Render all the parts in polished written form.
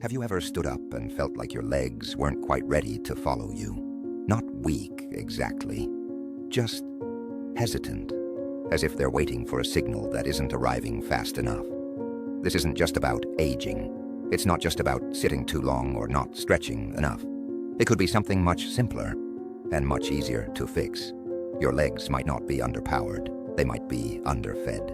Have you ever stood up and felt like your legs weren't quite ready to follow you? Not weak, exactly. Just hesitant, as if they're waiting for a signal that isn't arriving fast enough. This isn't just about aging. It's not just about sitting too long or not stretching enough. It could be something much simpler and much easier to fix. Your legs might not be underpowered. They might be underfed.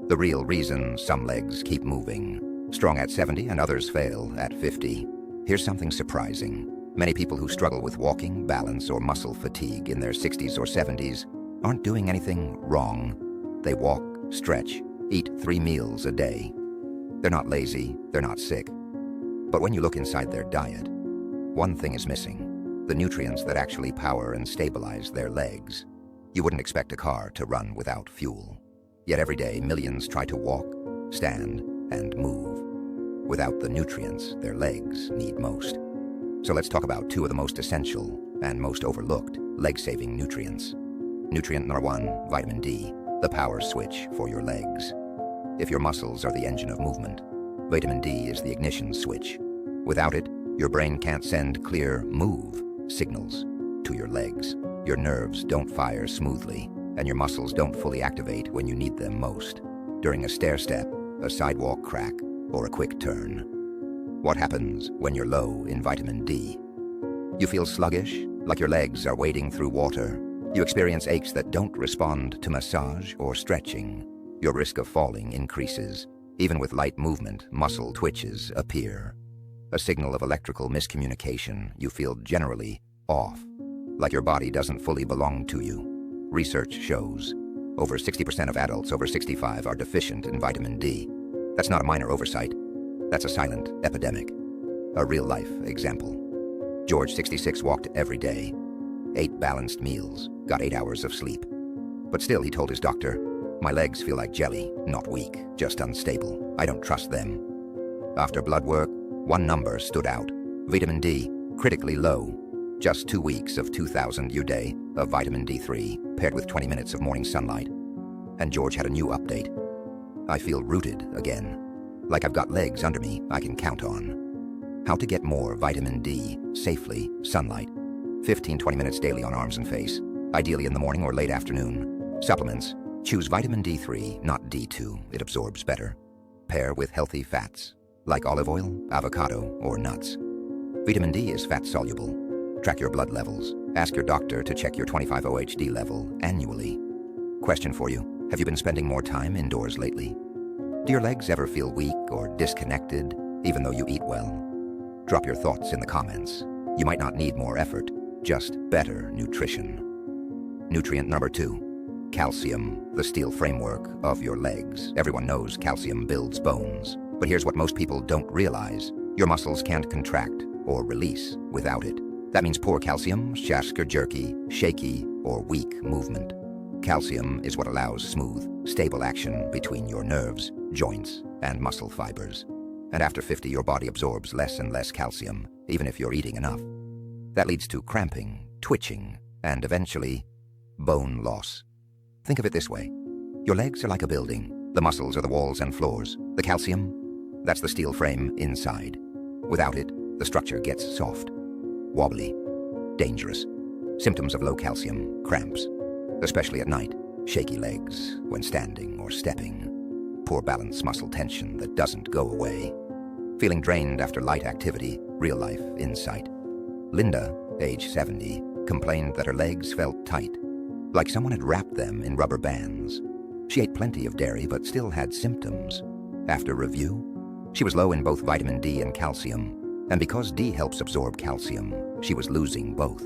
The real reason some legs keep moving, strong at 70 and others fail at 50. Here's something surprising. Many people who struggle with walking, balance, or muscle fatigue in their 60s or 70s aren't doing anything wrong. They walk, stretch, eat 3 meals a day. They're not lazy, they're not sick. But when you look inside their diet, one thing is missing: the nutrients that actually power and stabilize their legs. You wouldn't expect a car to run without fuel. Yet every day, millions try to walk, stand, and move without the nutrients their legs need most. So let's talk about 2 of the most essential and most overlooked leg-saving nutrients. Nutrient number 1, vitamin D, the power switch for your legs. If your muscles are the engine of movement, vitamin D is the ignition switch. Without it, your brain can't send clear move signals to your legs. Your nerves don't fire smoothly, and your muscles don't fully activate when you need them most. During a stair step, a sidewalk crack, or a quick turn. What happens when you're low in vitamin D? You feel sluggish, like your legs are wading through water. You experience aches that don't respond to massage or stretching. Your risk of falling increases. Even with light movement, muscle twitches appear. A signal of electrical miscommunication. You feel generally off, like your body doesn't fully belong to you. Research shows over 60% of adults over 65 are deficient in vitamin D. That's not a minor oversight. That's a silent epidemic. A real-life example. George, 66, walked every day, ate balanced meals, got 8 hours of sleep. But still, he told his doctor, "My legs feel like jelly, not weak, just unstable. I don't trust them." After blood work, one number stood out: vitamin D, critically low. Just 2 weeks of 2,000 U-day of vitamin D3 paired with 20 minutes of morning sunlight. And George had a new update. "I feel rooted again, like I've got legs under me I can count on." How to get more vitamin D safely: sunlight. 15-20 minutes daily on arms and face, ideally in the morning or late afternoon. Supplements: choose vitamin D3, not D2. It absorbs better. Pair with healthy fats, like olive oil, avocado, or nuts. Vitamin D is fat-soluble. Track your blood levels. Ask your doctor to check your 25-OHD level annually. Question for you: have you been spending more time indoors lately? Do your legs ever feel weak or disconnected, even though you eat well? Drop your thoughts in the comments. You might not need more effort, just better nutrition. Nutrient number 2, calcium, the steel framework of your legs. Everyone knows calcium builds bones, but here's what most people don't realize: your muscles can't contract or release without it. That means poor calcium, jerky, shaky, or weak movement. Calcium is what allows smooth, stable action between your nerves, joints, and muscle fibers. And after 50, your body absorbs less and less calcium, even if you're eating enough. That leads to cramping, twitching, and eventually, bone loss. Think of it this way: your legs are like a building. The muscles are the walls and floors. The calcium, that's the steel frame inside. Without it, the structure gets soft, wobbly, dangerous. Symptoms of low calcium: cramps, especially at night, shaky legs when standing or stepping, poor balance, muscle tension that doesn't go away, feeling drained after light activity. Real-life insight. Linda, age 70, complained that her legs felt tight, like someone had wrapped them in rubber bands. She ate plenty of dairy but still had symptoms. After review, she was low in both vitamin D and calcium, and because D helps absorb calcium, she was losing both.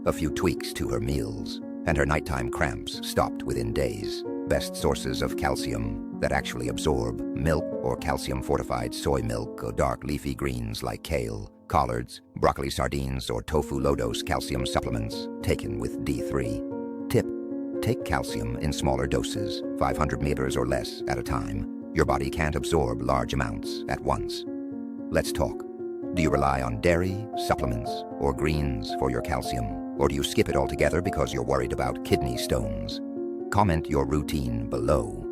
A few tweaks to her meals, and her nighttime cramps stopped within days. Best sources of calcium that actually absorb: milk or calcium-fortified soy milk, or dark leafy greens like kale, collards, broccoli, sardines, or tofu. Low-dose calcium supplements taken with D3. Tip: take calcium in smaller doses, 500 milliliters or less at a time. Your body can't absorb large amounts at once. Let's talk. Do you rely on dairy, supplements, or greens for your calcium? Or do you skip it altogether because you're worried about kidney stones? Comment your routine below,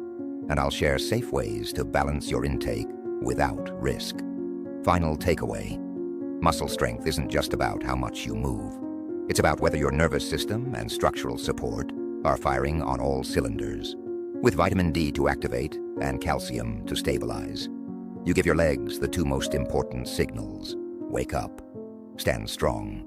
and I'll share safe ways to balance your intake without risk. Final takeaway. Muscle strength isn't just about how much you move. It's about whether your nervous system and structural support are firing on all cylinders. With vitamin D to activate and calcium to stabilize, you give your legs the two most important signals. Wake up, stand strong,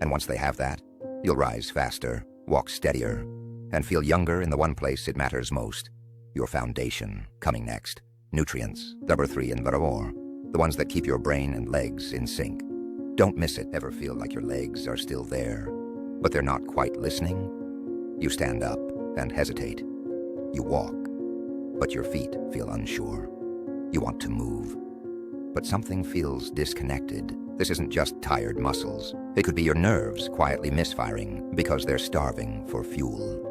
and once they have that, you'll rise faster, walk steadier, and feel younger in the one place it matters most, your foundation. Coming next, nutrients, number 3 and number 4, the ones that keep your brain and legs in sync. Don't miss it. Ever feel like your legs are still there, but they're not quite listening? You stand up and hesitate. You walk, but your feet feel unsure. You want to move, but something feels disconnected. This isn't just tired muscles. It could be your nerves quietly misfiring because they're starving for fuel.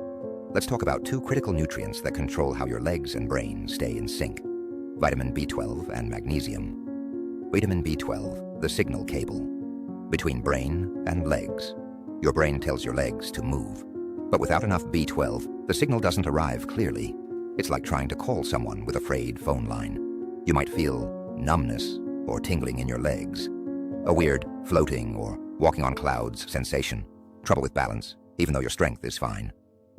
Let's talk about 2 critical nutrients that control how your legs and brain stay in sync: vitamin B12 and magnesium. Vitamin B12, the signal cable between brain and legs. Your brain tells your legs to move, but without enough B12, the signal doesn't arrive clearly. It's like trying to call someone with a frayed phone line. You might feel numbness or tingling in your legs, a weird floating or walking on clouds sensation, trouble with balance, even though your strength is fine,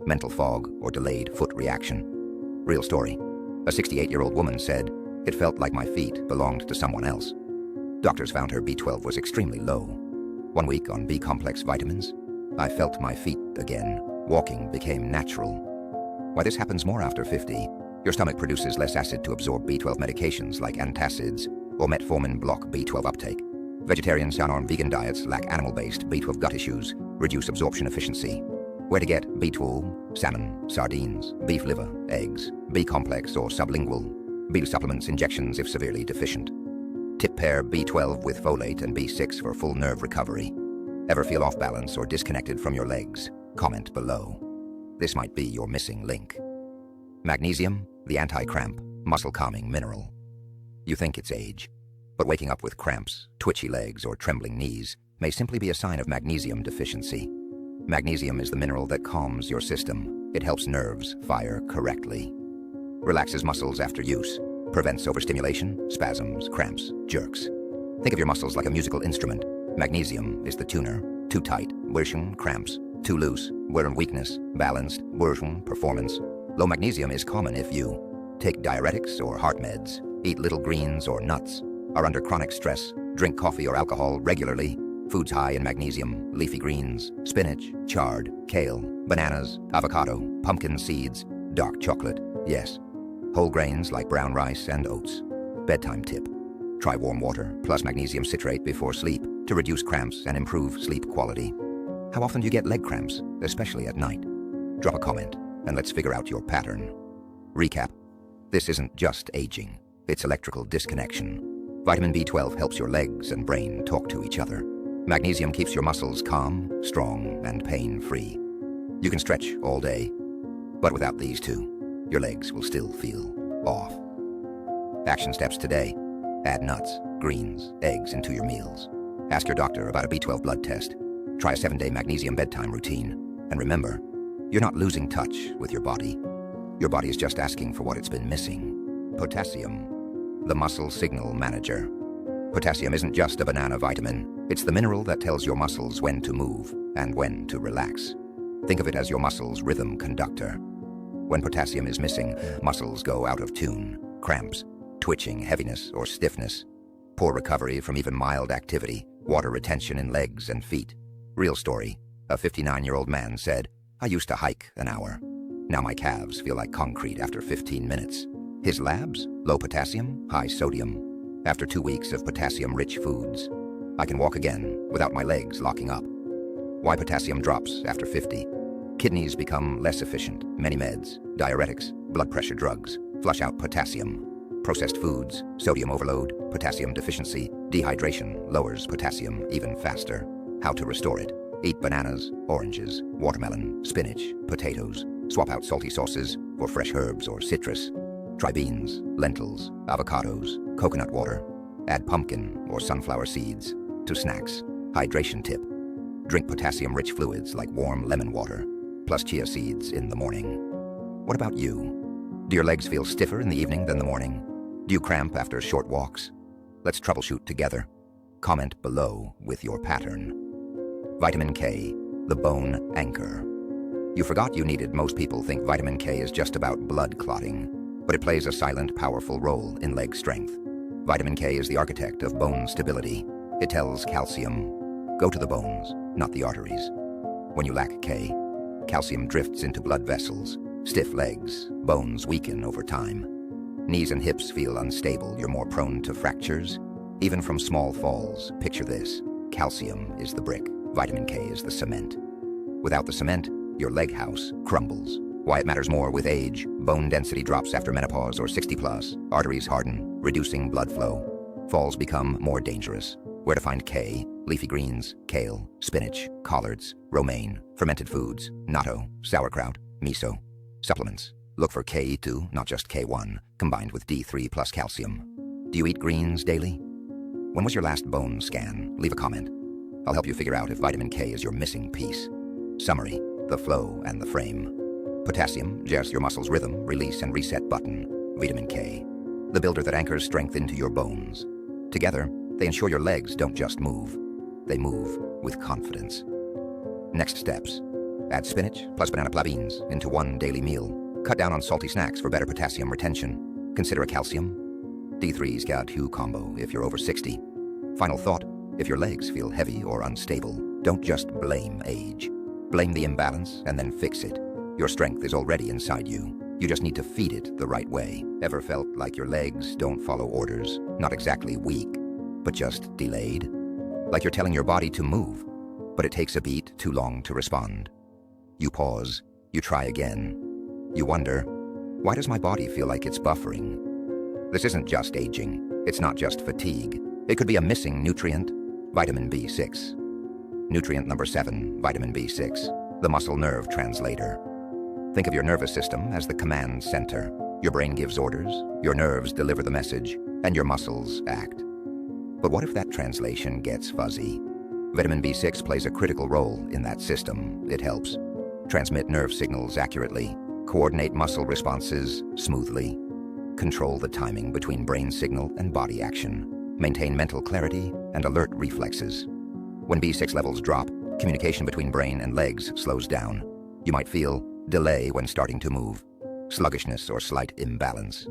mental fog or delayed foot reaction. Real story. A 68-year-old woman said, "It felt like my feet belonged to someone else." Doctors found her B12 was extremely low. 1 week on B-complex vitamins, I felt my feet again. Walking became natural. Why this happens more after 50, your stomach produces less acid to absorb B12 medications like antacids or metformin block B12 uptake. Vegetarians on vegan diets lack animal-based B12 gut issues, reduce absorption efficiency. Where to get B12? Salmon, sardines, beef liver, eggs, B-complex or sublingual. B supplements, injections if severely deficient. Tip: pair B12 with folate and B6 for full nerve recovery. Ever feel off balance or disconnected from your legs? Comment below. This might be your missing link. Magnesium, the anti-cramp, muscle-calming mineral. You think it's age, but waking up with cramps, twitchy legs, or trembling knees may simply be a sign of magnesium deficiency. Magnesium is the mineral that calms your system. It helps nerves fire correctly, relaxes muscles after use, prevents overstimulation, spasms, cramps, jerks. Think of your muscles like a musical instrument. Magnesium is the tuner. Too tight, worsen, cramps. Too loose, wear and weakness. Balanced, worsen, performance. Low magnesium is common if you take diuretics or heart meds, eat little greens or nuts, are under chronic stress, drink coffee or alcohol regularly, foods high in magnesium, leafy greens, spinach, chard, kale, bananas, avocado, pumpkin seeds, dark chocolate, yes, whole grains like brown rice and oats. Bedtime tip: try warm water plus magnesium citrate before sleep to reduce cramps and improve sleep quality. How often do you get leg cramps, especially at night? Drop a comment and let's figure out your pattern. Recap: this isn't just aging, it's electrical disconnection. Vitamin B12 helps your legs and brain talk to each other. Magnesium keeps your muscles calm, strong, and pain-free. You can stretch all day, but without these two, your legs will still feel off. Action steps today: add nuts, greens, eggs into your meals. Ask your doctor about a B12 blood test. Try a 7-day magnesium bedtime routine. And remember, you're not losing touch with your body. Your body is just asking for what it's been missing. Potassium, the muscle signal manager. Potassium isn't just a banana vitamin. It's the mineral that tells your muscles when to move and when to relax. Think of it as your muscles' rhythm conductor. When potassium is missing, muscles go out of tune. Cramps, twitching, heaviness, or stiffness. Poor recovery from even mild activity. Water retention in legs and feet. Real story. A 59-year-old man said, "I used to hike an hour. Now my calves feel like concrete after 15 minutes. His labs? Low potassium, high sodium. After 2 weeks of potassium-rich foods, I can walk again without my legs locking up. Why potassium drops after 50? Kidneys become less efficient. Many meds, diuretics, blood pressure drugs flush out potassium. Processed foods, sodium overload, potassium deficiency, dehydration lowers potassium even faster. How to restore it? Eat bananas, oranges, watermelon, spinach, potatoes. Swap out salty sauces for fresh herbs or citrus. Try beans, lentils, avocados, coconut water. Add pumpkin or sunflower seeds to snacks. Hydration tip: drink potassium-rich fluids like warm lemon water, plus chia seeds in the morning. What about you? Do your legs feel stiffer in the evening than the morning? Do you cramp after short walks? Let's troubleshoot together. Comment below with your pattern. Vitamin K, the bone anchor. You forgot you needed. Most people think vitamin K is just about blood clotting, but it plays a silent, powerful role in leg strength. Vitamin K is the architect of bone stability. It tells calcium, go to the bones, not the arteries. When you lack K, calcium drifts into blood vessels, stiff legs, bones weaken over time. Knees and hips feel unstable, you're more prone to fractures, even from small falls. Picture this: calcium is the brick, vitamin K is the cement. Without the cement, your leg house crumbles. Why it matters more with age: bone density drops after menopause or 60 plus, arteries harden, reducing blood flow. Falls become more dangerous. Where to find K? Leafy greens, kale, spinach, collards, romaine, fermented foods, natto, sauerkraut, miso. Supplements. Look for K2, not just K1, combined with D3 plus calcium. Do you eat greens daily? When was your last bone scan? Leave a comment. I'll help you figure out if vitamin K is your missing piece. Summary: the flow and the frame. Potassium, just your muscles' rhythm, release and reset button. Vitamin K, the builder that anchors strength into your bones. Together, they ensure your legs don't just move. They move with confidence. Next steps. Add spinach plus banana plantains into one daily meal. Cut down on salty snacks for better potassium retention. Consider a calcium D3's Got2 combo if you're over 60. Final thought: if your legs feel heavy or unstable, don't just blame age. Blame the imbalance and then fix it. Your strength is already inside you. You just need to feed it the right way. Ever felt like your legs don't follow orders? Not exactly weak, but just delayed? Like you're telling your body to move, but it takes a beat too long to respond. You pause, you try again. You wonder, why does my body feel like it's buffering? This isn't just aging. It's not just fatigue. It could be a missing nutrient: vitamin B6. Nutrient number 7, vitamin B6, the muscle nerve translator. Think of your nervous system as the command center. Your brain gives orders, your nerves deliver the message, and your muscles act. But what if that translation gets fuzzy? Vitamin B6 plays a critical role in that system. It helps transmit nerve signals accurately, coordinate muscle responses smoothly, control the timing between brain signal and body action, maintain mental clarity and alert reflexes. When B6 levels drop, communication between brain and legs slows down. You might feel delay when starting to move, sluggishness or slight imbalance,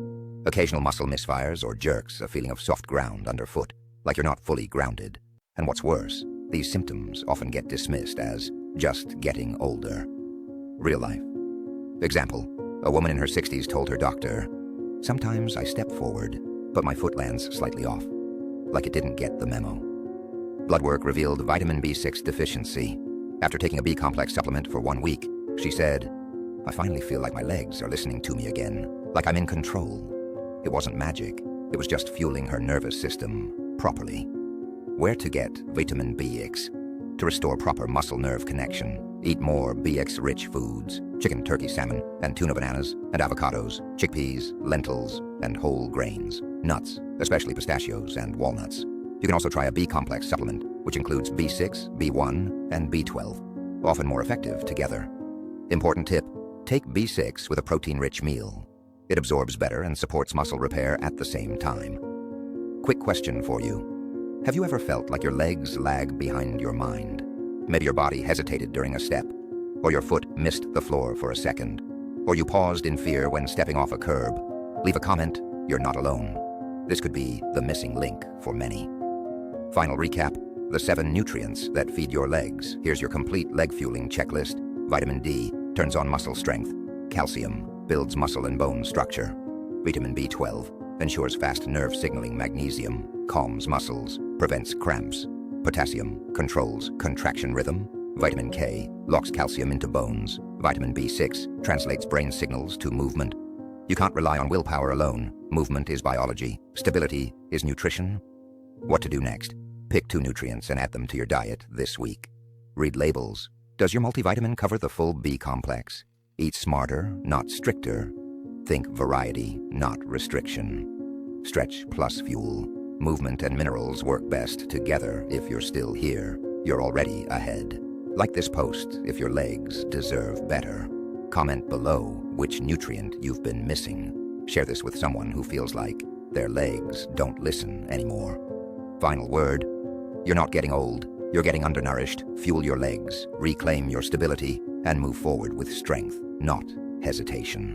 occasional muscle misfires or jerks, a feeling of soft ground underfoot, like you're not fully grounded. And what's worse, these symptoms often get dismissed as just getting older. Real life. Example: a woman in her 60s told her doctor, "Sometimes I step forward, but my foot lands slightly off," like it didn't get the memo. Blood work revealed vitamin B6 deficiency. After taking a B-complex supplement for 1 week, she said, "I finally feel like my legs are listening to me again, like I'm in control." It wasn't magic. It was just fueling her nervous system properly. Where to get vitamin B6? To restore proper muscle-nerve connection, eat more B6-rich foods: chicken, turkey, salmon, and tuna, bananas, and avocados, chickpeas, lentils, and whole grains, nuts, especially pistachios and walnuts. You can also try a B-complex supplement, which includes B6, B1, and B12, often more effective together. Important tip: take B6 with a protein-rich meal. It absorbs better and supports muscle repair at the same time. Quick question for you. Have you ever felt like your legs lag behind your mind? Maybe your body hesitated during a step, or your foot missed the floor for a second, or you paused in fear when stepping off a curb. Leave a comment. You're not alone. This could be the missing link for many. Final recap: the 7 nutrients that feed your legs. Here's your complete leg fueling checklist. Vitamin D turns on muscle strength. Calcium builds muscle and bone structure. Vitamin B12 ensures fast nerve signaling. Magnesium calms muscles, prevents cramps. Potassium controls contraction rhythm. Vitamin K locks calcium into bones. Vitamin B6 translates brain signals to movement. You can't rely on willpower alone. Movement is biology. Stability is nutrition. What to do next? Pick 2 nutrients and add them to your diet this week. Read labels. Does your multivitamin cover the full B complex? Eat smarter, not stricter. Think variety, not restriction. Stretch plus fuel. Movement and minerals work best together. If you're still here, you're already ahead. Like this post if your legs deserve better. Comment below which nutrient you've been missing. Share this with someone who feels like Their legs don't listen anymore. Final word, you're not getting old. You're getting undernourished. Fuel your legs, reclaim your stability, and move forward with strength, not hesitation.